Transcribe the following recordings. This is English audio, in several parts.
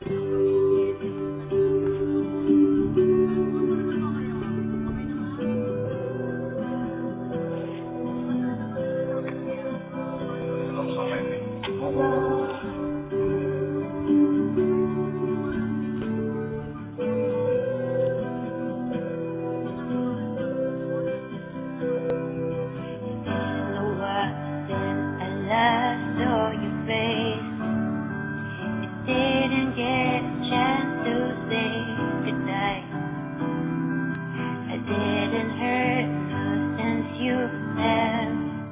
Didn't get a chance to say goodbye. I didn't hurt you since you left.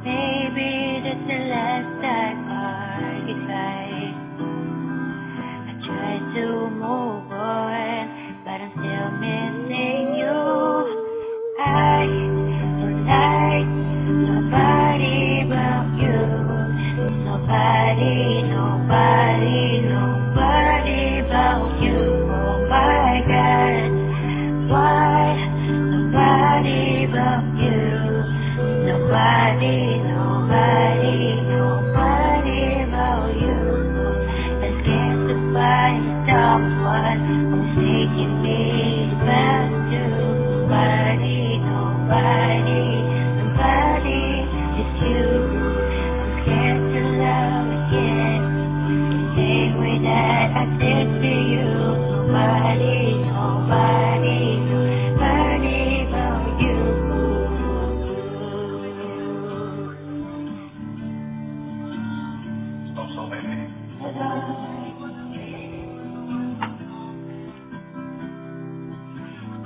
Maybe that's the last time our goodbye. I tried to move on, but I'm still missing you. I don't like nobody but you. Nobody about you. Oh my God, why? Nobody about you. Nobody about you. I scared to find someone who's taking me back to nobody, it's you. I'm scared to love again. Same way that I did to you. Nobody about you.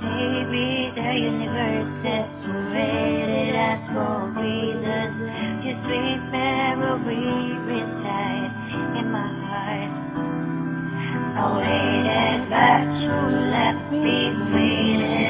Maybe the universe separated us for reasons. Your sweet memory resides in my heart. I waited, but you left me waiting.